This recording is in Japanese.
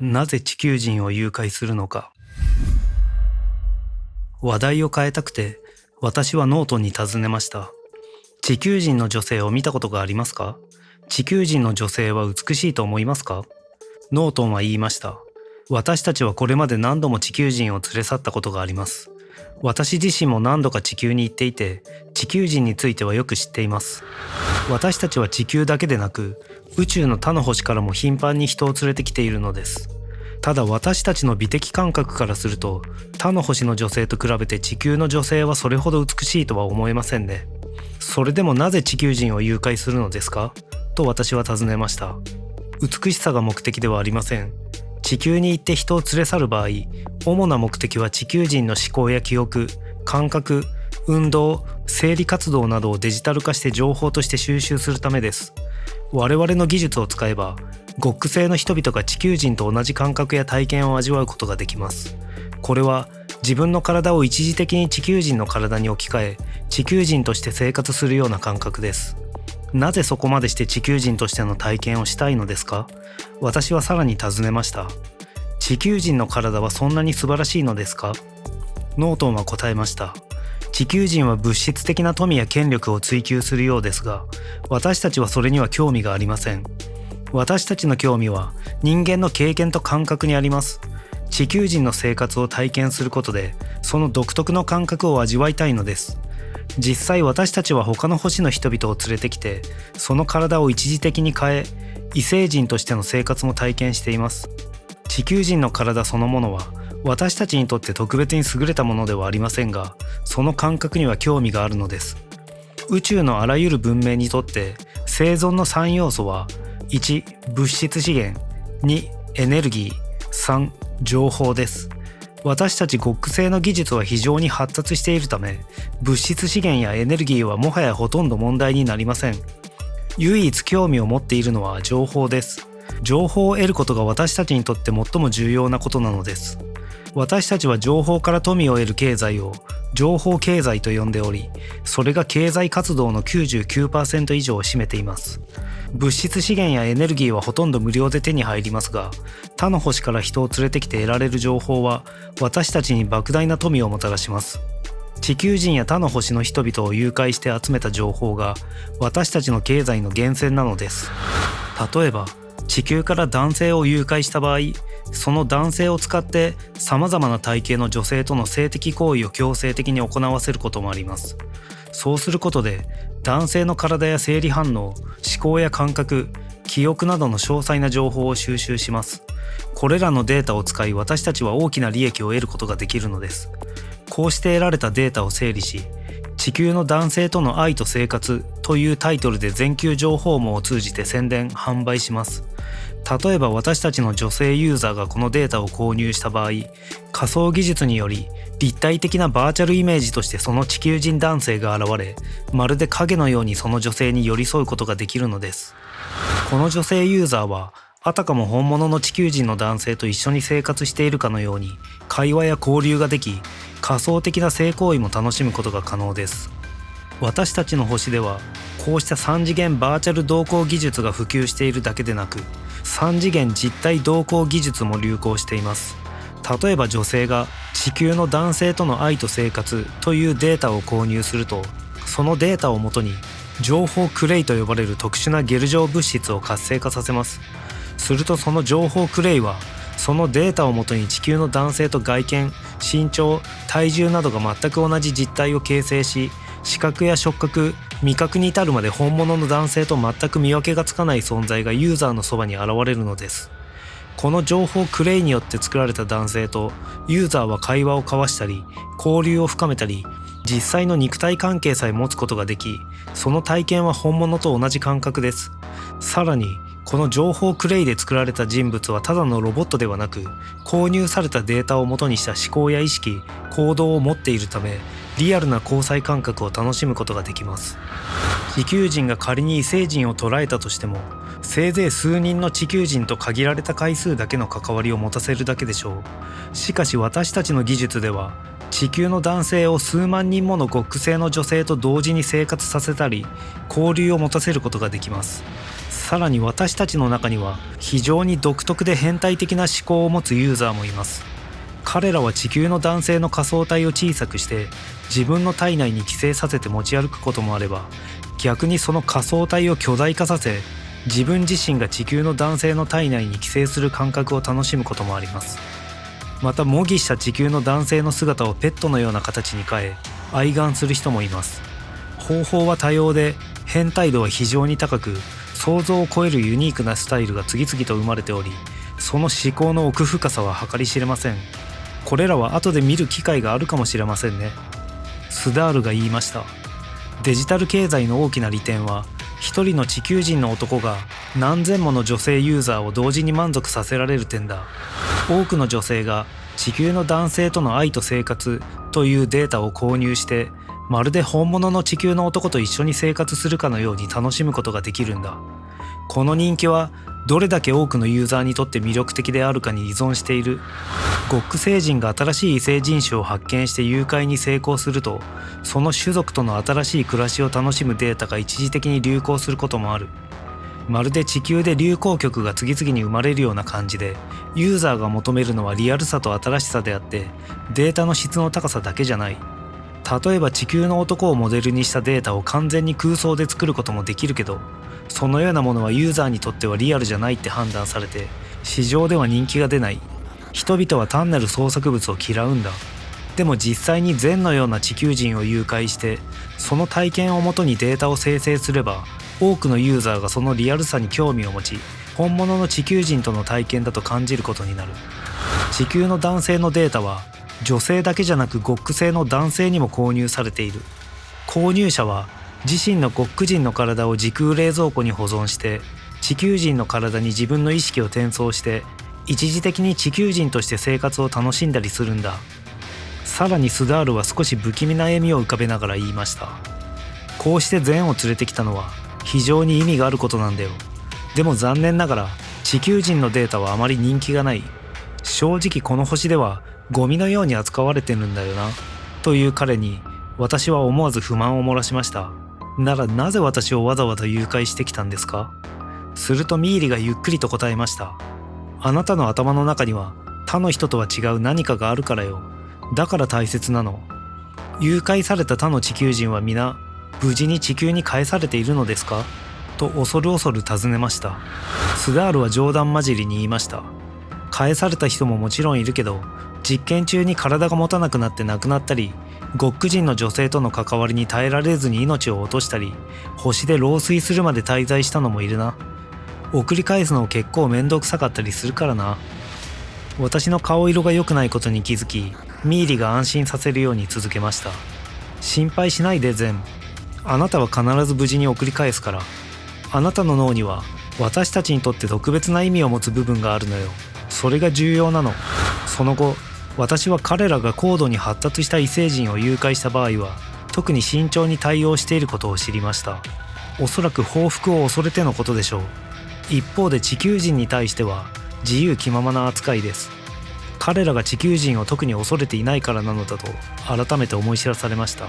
なぜ地球人を誘拐するのか。話題を変えたくて、私はノートに尋ねました。地球人の女性を見たことがありますか？地球人の女性は美しいと思いますか？ノートンは言いました。私たちはこれまで何度も地球人を連れ去ったことがあります。私自身も何度か地球に行っていて、地球人についてはよく知っています。私たちは地球だけでなく、宇宙の他の星からも頻繁に人を連れてきているのです。ただ私たちの美的感覚からすると、他の星の女性と比べて地球の女性はそれほど美しいとは思えませんね。それでもなぜ地球人を誘拐するのですか？と私は尋ねました。美しさが目的ではありません。地球に行って人を連れ去る場合、主な目的は地球人の思考や記憶、感覚、運動、生理活動などをデジタル化して情報として収集するためです。我々の技術を使えば、極星の人々が地球人と同じ感覚や体験を味わうことができます。これは自分の体を一時的に地球人の体に置き換え、地球人として生活するような感覚です。なぜそこまでして地球人としての体験をしたいのですか？私はさらに尋ねました。地球人の体はそんなに素晴らしいのですか？ノートンは答えました。地球人は物質的な富や権力を追求するようですが、私たちはそれには興味がありません。私たちの興味は人間の経験と感覚にあります。地球人の生活を体験することで、その独特の感覚を味わいたいのです。実際私たちは他の星の人々を連れてきて、その体を一時的に変え、異星人としての生活も体験しています。地球人の体そのものは私たちにとって特別に優れたものではありませんが、その感覚には興味があるのです。宇宙のあらゆる文明にとって生存の3要素は、1、物質資源、2、エネルギー、3、情報です。私たち極星の技術は非常に発達しているため、物質資源やエネルギーはもはやほとんど問題になりません。唯一興味を持っているのは情報です。情報を得ることが私たちにとって最も重要なことなのです。私たちは情報から富を得る経済を情報経済と呼んでおり、それが経済活動の 99% 以上を占めています。物質資源やエネルギーはほとんど無料で手に入りますが、他の星から人を連れてきて得られる情報は私たちに莫大な富をもたらします。地球人や他の星の人々を誘拐して集めた情報が私たちの経済の源泉なのです。例えば、地球から男性を誘拐した場合、その男性を使って様々な体型の女性との性的行為を強制的に行わせることもあります。そうすることで、男性の体や生理反応、思考や感覚、記憶などの詳細な情報を収集します。これらのデータを使い、私たちは大きな利益を得ることができるのです。こうして得られたデータを整理し、地球の男性との愛と生活というタイトルで全球情報網を通じて宣伝・販売します。例えば私たちの女性ユーザーがこのデータを購入した場合、仮想技術により立体的なバーチャルイメージとしてその地球人男性が現れ、まるで影のようにその女性に寄り添うことができるのです。この女性ユーザーはあたかも本物の地球人の男性と一緒に生活しているかのように会話や交流ができ、仮想的な性行為も楽しむことが可能です。私たちの星ではこうした3次元バーチャル同行技術が普及しているだけでなく、3次元実体同行技術も流行しています。例えば女性が地球の男性との愛と生活というデータを購入すると、そのデータをもとに情報クレイと呼ばれる特殊なゲル状物質を活性化させます。するとその情報クレイはそのデータをもとに地球の男性と外見、身長、体重などが全く同じ実体を形成し、視覚や触覚、味覚に至るまで本物の男性と全く見分けがつかない存在がユーザーのそばに現れるのです。この情報クレイによって作られた男性とユーザーは会話を交わしたり、交流を深めたり、実際の肉体関係さえ持つことができ、その体験は本物と同じ感覚です。さらに、この情報クレイで作られた人物はただのロボットではなく、購入されたデータを元にした思考や意識、行動を持っているため、リアルな交際感覚を楽しむことができます。地球人が仮に異星人を捉えたとしても、せいぜい数人の地球人と限られた回数だけの関わりを持たせるだけでしょう。しかし私たちの技術では、地球の男性を数万人もの極星の女性と同時に生活させたり、交流を持たせることができます。さらに私たちの中には非常に独特で変態的な思考を持つユーザーもいます。彼らは地球の男性の仮想体を小さくして自分の体内に寄生させて持ち歩くこともあれば、逆にその仮想体を巨大化させ自分自身が地球の男性の体内に寄生する感覚を楽しむこともあります。また模擬した地球の男性の姿をペットのような形に変え愛玩する人もいます。方法は多様で変態度は非常に高く、想像を超えるユニークなスタイルが次々と生まれており、その思考の奥深さは計り知れません。これらは後で見る機会があるかもしれませんね。スダールが言いました。デジタル経済の大きな利点は、一人の地球人の男が何千もの女性ユーザーを同時に満足させられる点だ。多くの女性が地球の男性との愛と生活というデータを購入して、まるで本物の地球の男と一緒に生活するかのように楽しむことができるんだ。この人気はどれだけ多くのユーザーにとって魅力的であるかに依存している。ゴック星人が新しい異星人種を発見して誘拐に成功すると、その種族との新しい暮らしを楽しむデータが一時的に流行することもある。まるで地球で流行曲が次々に生まれるような感じで、ユーザーが求めるのはリアルさと新しさであってデータの質の高さだけじゃない。例えば地球の男をモデルにしたデータを完全に空想で作ることもできるけど、そのようなものはユーザーにとってはリアルじゃないって判断されて市場では人気が出ない。人々は単なる創作物を嫌うんだ。でも実際に善のような地球人を誘拐してその体験をもとにデータを生成すれば、多くのユーザーがそのリアルさに興味を持ち、本物の地球人との体験だと感じることになる。地球の男性のデータは女性だけじゃなくゴック星の男性にも購入されている。購入者は自身のゴック人の体を時空冷蔵庫に保存して地球人の体に自分の意識を転送して一時的に地球人として生活を楽しんだりするんだ。さらにスダールは少し不気味な笑みを浮かべながら言いました。こうして善を連れてきたのは非常に意味があることなんだよ。でも残念ながら地球人のデータはあまり人気がない。正直この星ではゴミのように扱われてるんだよな、という彼に私は思わず不満を漏らしました。ならなぜ私をわざわざ誘拐してきたんですか？するとミーリがゆっくりと答えました。あなたの頭の中には他の人とは違う何かがあるからよ。だから大切なの。誘拐された他の地球人は皆無事に地球に返されているのですか？と恐る恐る尋ねました。スダールは冗談交じりに言いました。返された人ももちろんいるけど、実験中に体が持たなくなって亡くなったり、ゴック人の女性との関わりに耐えられずに命を落としたり、星で老衰するまで滞在したのもいるな。送り返すの結構めんどくさかったりするからな。私の顔色が良くないことに気づき、ミーリが安心させるように続けました。心配しないでゼン。あなたは必ず無事に送り返すから。あなたの脳には私たちにとって特別な意味を持つ部分があるのよ。それが重要なの。その後、私は彼らが高度に発達した異星人を誘拐した場合は特に慎重に対応していることを知りました。おそらく報復を恐れてのことでしょう。一方で地球人に対しては自由気ままな扱いです。彼らが地球人を特に恐れていないからなのだと改めて思い知らされました。